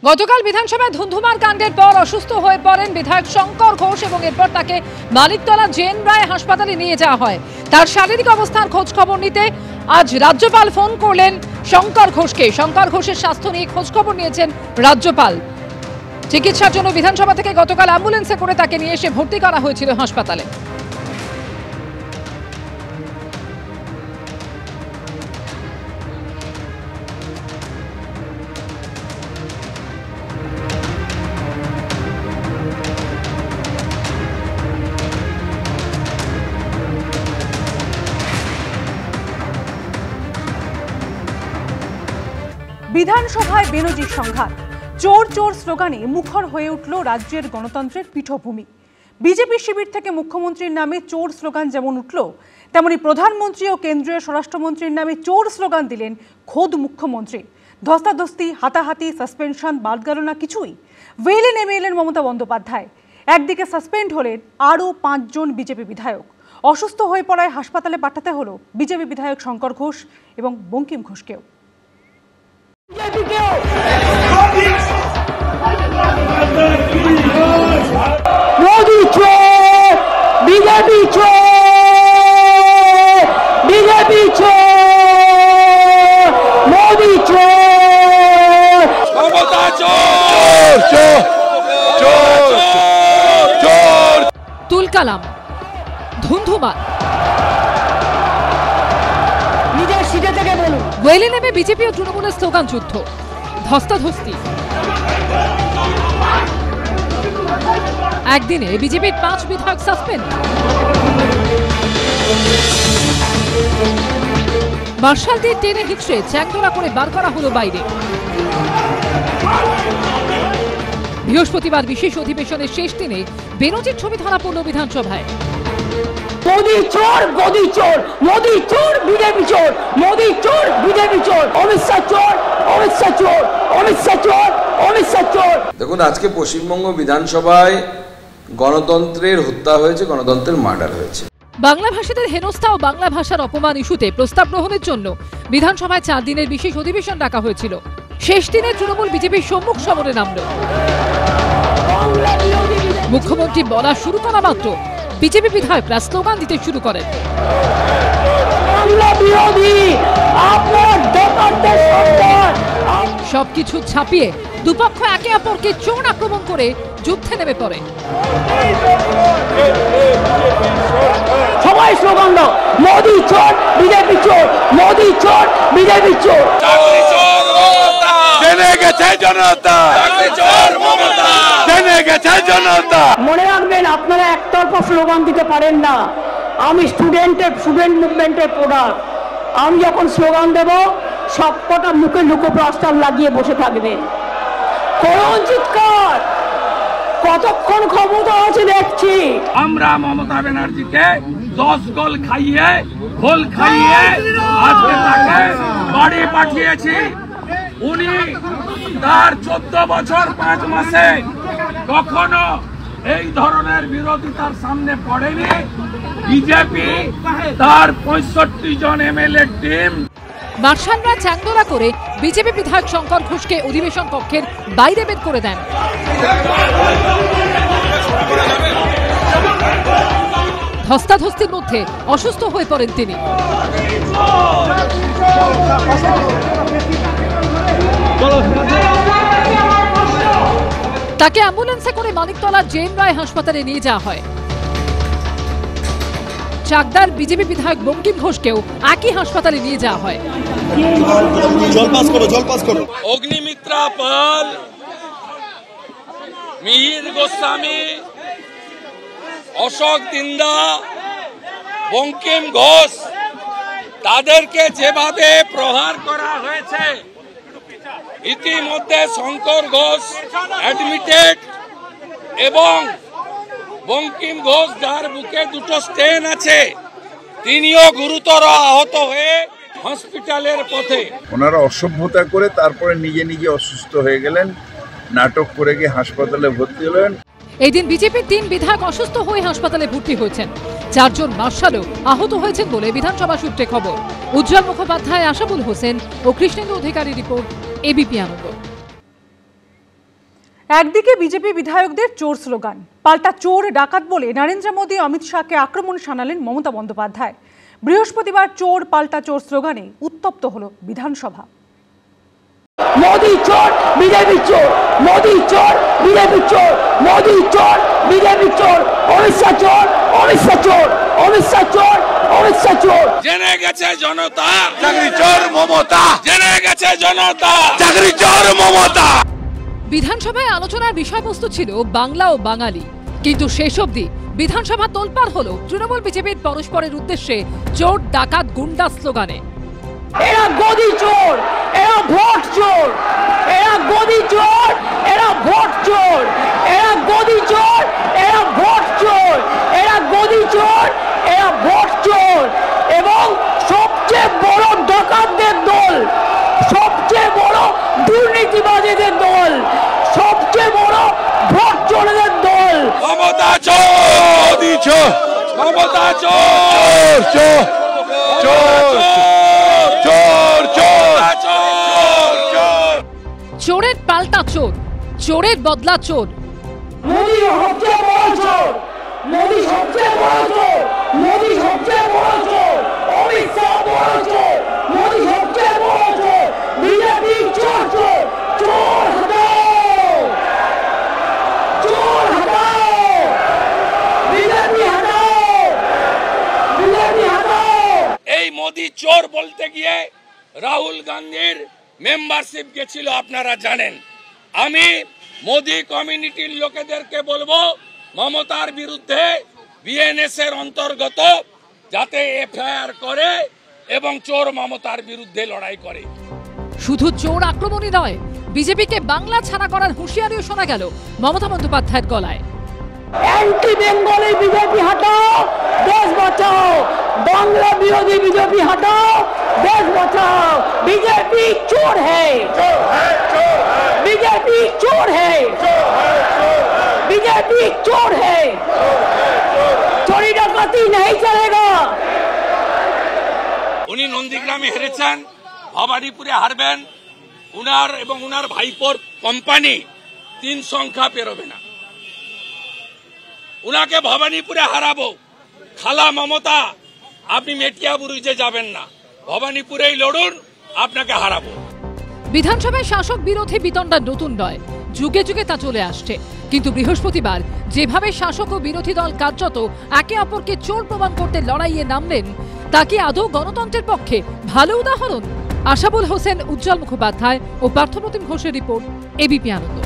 গতকাল বিধানসভায় ধুন্ধুমার কাণ্ডের পর অসুস্থ হয়ে পড়েন বিধায়ক শঙ্কর ঘোষ এবং এরপর তাকে মানিকতলা জেন রায় হাসপাতালে নিয়ে যাওয়া হয়। তার শারীরিক অবস্থার খোঁজ খবর নিতে আজ রাজ্যপাল ফোন করলেন শঙ্কর ঘোষকে। শঙ্কর ঘোষের স্বাস্থ্য নিয়ে খোঁজ খবর নিয়েছেন রাজ্যপাল। চিকিৎসার জন্য বিধানসভা থেকে গতকাল অ্যাম্বুলেন্সে করে তাকে নিয়ে এসে ভর্তি করা হয়েছিল হাসপাতালে। বিধানসভায় বেনজির সংঘাত, চোর চোর স্লোগানে মুখর হয়ে উঠল রাজ্যের গণতন্ত্রের পীঠভূমি। বিজেপি শিবির থেকে মুখ্যমন্ত্রীর নামে চোর স্লোগান যেমন উঠল, তেমনি প্রধানমন্ত্রী ও কেন্দ্রীয় স্বরাষ্ট্রমন্ত্রীর নামে চোর স্লোগান দিলেন খোদ মুখ্যমন্ত্রী। ধস্তাধস্তি, হাতাহাতি, সাসপেনশন বাদ গেল না কিছুই। ওয়েলে নেমে এলেন মমতা বন্দ্যোপাধ্যায়। একদিকে সাসপেন্ড হলেন আরও 5 জন বিজেপি বিধায়ক। অসুস্থ হয়ে পড়ায় হাসপাতালে পাঠাতে হলো বিজেপি বিধায়ক শঙ্কর ঘোষ এবং বঙ্কিম ঘোষকেও। মোদি চোর, বিজেপি চোর, বিজেপি চোর, মোদি চোর, মমতা চোর, চোর চোর চোর। তুলকালাম, ধুন্ধুমা, নিজের সিটে থেকে বলুন। ওয়েলে নেমে বিজেপি ও তৃণমূলের স্লোগান যুদ্ধ, ধস্তাধস্তি। একদিনে বিজেপির 5 বিধায়ক সাসপেন্ড। মার্শাল দিয়ে টেনে হিচড়ে চ্যাংদোলা করে বার করা হলো বাইরে। বৃহস্পতিবার বিশেষ অধিবেশনের শেষ দিনে বেনজির ছবি ধরা পড়ল বিধানসভায়। মোদি চোর, মোদি চোর, মোদি চোর, বিজেপি চোর, মোদি চোর, বিজেপি চোর, অমিত শাহ চোর, অমিত শাহ চোর, অমিত শাহ চোর, অমিত শাহ চোর। দেখুন, আজকে পশ্চিমবঙ্গ বিধানসভায় গণতন্ত্রের হত্যা হয়েছে, গণতন্ত্রের মার্ডার হয়েছে। বাংলা ভাষীদের হেনস্থা ও বাংলা ভাষার অপমান ইস্যুতে প্রস্তাব গ্রহণের জন্য বিধানসভায় 4 দিনের বিশেষ অধিবেশন ডাকা হয়েছিল। শেষ দিনে তৃণমূল বিজেপির সম্মুখ সমরে নামল। মুখ্যমন্ত্রী বলা শুরু করা মাত্র বিজেপি বিধায়করা স্লোগান দিতে শুরু করেন। সবকিছু ছাপিয়ে দুপক্ষ একে অপরকে চোর আক্রমণ করে যুদ্ধে নেমে পড়ে। সবাই স্লোগান দাও, মোদি চোর, বিজেপি চোর, মোদি চোর, বিজেপি চোর। জেনে গেছে জনতা, জেনে গেছে জনতা। মনে রাখবেন, আপনারা একতরফা স্লোগান দিতে পারেন না। আমি স্টুডেন্ট মুভমেন্টের প্রোডাক্ট। আমি যখন স্লোগান দেব, সবকটা মুখে লুকোপ্লাস্টার লাগিয়ে বসে থাকবে। করুন চিৎকার, কতক্ষণ ক্ষমতা আছে দেখছি। আমরা মমতা ব্যানার্জিকে 10 গোল খাইয়ে, গোল খাইয়ে আজকে তাকে বাড়ি পাঠিয়েছি। উনি তার 14 বছর 5 মাসে কখনো এই ধরনের বিরোধিতার সামনে পড়েনি। বিজেপি তার 65 জন এমএলএ টিম। মার্শালরা চ্যাংদোলা করে বিজেপি বিধায়ক শঙ্কর ঘোষকে অধিবেশন কক্ষের বাইরে বের করে দেন। ধস্তাধস্তির মধ্যে অসুস্থ হয়ে পড়েন তিনি। তাকে অ্যাম্বুলেন্সে করে মানিকতলা জেন রায় হাসপাতালে নিয়ে যাওয়া হয়। চাকদার বিজেপি বিধায়ক বঙ্কিম ঘোষকেও একই হাসপাতালে নিয়ে যাওয়া হয়। অগ্নিমিত্রা পাল, মিহির গোস্বামী, অশোক দিন্দা, বঙ্কিম ঘোষ, তাদেরকে যেভাবে প্রহার করা হয়েছে, ইতিমধ্যে শঙ্কর ঘোষ অ্যাডমিটেড এবং বঙ্কিম ঘোষ, যার বুকে 2টো স্টেন আছে, তিনিও গুরুতর আহত হয়ে হসপিটালের পথে। ওনারা অসভ্যতা করে তারপরে নিজে নিজে অসুস্থ হয়ে গেলেন, নাটক করে গিয়ে হাসপাতালে ভর্তি হলেন। এই দিন বিজেপির 3 বিধায়ক অসুস্থ হয়ে হাসপাতালে ভর্তি হয়েছেন। 4 জন মার্শালও আহত হয়েছেন বলে বিধানসভা সূত্রে খবর। উজ্জ্বল মুখোপাধ্যায়, আশাবুল হোসেন ও কৃষ্ণেন্দু অধিকারী রিপোর্ট, এবিপি আনন্দ। একদিকে বিজেপি বিধায়কদের চোর স্লোগান, পাল্টা চোর ডাকাত বলে নরেন্দ্র মোদী অমিত শাহকে আক্রমণ শানালেন মমতা বন্দ্যোপাধ্যায়। বৃহস্পতিবার চোর পাল্টা চোর স্লোগানে উত্তপ্ত হলো বিধানসভা। মোদি চোর, বিজেপি চোর, মোদি চোর, বিজেপি চোর, মোদি চোর, বিজেপি চোর, অমিত শাহ চোর, অমিত শাহ চোর, অমিত শাহ চোর, অমিত শাহ চোর। জেনে গেছে জনতা চাকরি চোর মমতা, জেনে গেছে জনতা চাকরি চোর মমতা। বিধানসভায় আলোচনার বিষয়বস্তু ছিল বাংলা ও বাঙালি, কিন্তু শেষ অবধি বিধানসভা তোলপাড় হলো তৃণমূল বিজেপির পরস্পরের উদ্দেশ্যে চোর ডাকাত গুন্ডা স্লোগানে। এরা গদি চোর, এরা ভোট চোর, এরা গদি চোর, এরা ভোট চোর, এরা গদি চোর, এরা ভোট চোর, এরা গদি চোর, এরা ভোট চোর এবং সবচেয়ে বড় ডাকাতদের দল, সবচেয়ে বড় দুর্নীতিবাজীদের দল, সবচেয়ে বড় ভোট চোরদের দল। মমতা চোর, চোর, মমতা চোর, চোর, চোর, চোর, চোর, চোর, চোর। চোরের পাল্টা চোর, চোরের বদলা চোর। মোদি সবচেয়ে বড় চোর, মোদি সবচেয়ে বড় চোর, মোদি সবচেয়ে বড় চোর, অমিত শাহ বড় চোর, মোদি সবচেয়ে বড় চোর, বিজেপি চোর চোর, চোর হটাও, চোর হটাও, বিজেপি হটাও, বিজেপি হটাও। এই মোদি চোর বলতে গিয়ে রাহুল গান্ধীর মেম্বারশিপ গেছিল, আপনারা জানেন। আমি মোদি কমিউনিটির লোকেদেরকে বলবো মমতার বিরুদ্ধে বিএনএস এর অন্তর্গত যাতে এফআইআর করে এবং চোর মমতার বিরুদ্ধে লড়াই করে। শুধু চোর আক্রমণই নয়, বিজেপিকে বাংলা ছাড়া করার হুঁশিয়ারিও শোনা গেল মমতা বন্দ্যোপাধ্যায়ের গলায়। অ্যান্টি বেঙ্গলি বিজেপি হটাও, দেশ বাঁচাও, বাংলা বিরোধী বিজেপি হটাও, দেশ বাঁচাও। বিজেপি চোর হ্যায়, बीजेपी चोर है, बीजेपी चोर है, चोरी डकैती नहीं चलेगा। উনি নন্দীগ্রামে হেরেছেন, ভবানীপুরে হারবেন। উনার এবং উনার ভাইপোর কোম্পানি 3 সংখ্যা পেরোবে না। উনাকে ভবানীপুরে হারাবো। খালা মমতা, আপনি মেটিয়াবুরুজে যাবেন না, ভবানীপুরেই লড়ুন, আপনাকে হারাবো। বিধানসভায় শাসক বিরোধী বিতণ্ডা নতুন নয়, যুগে যুগে তা চলে আসছে। কিন্তু বৃহস্পতিবার যেভাবে শাসক ও বিরোধী দল কার্যত একে অপরকে চোর প্রমাণ করতে লড়াইয়ে নামলেন, তা কি আদৌ গণতন্ত্রের পক্ষে ভালো উদাহরণ? আশাবুল হোসেন, উজ্জ্বল মুখোপাধ্যায় ও পার্থপ্রতিম ঘোষের রিপোর্ট, এবিপি আনন্দ।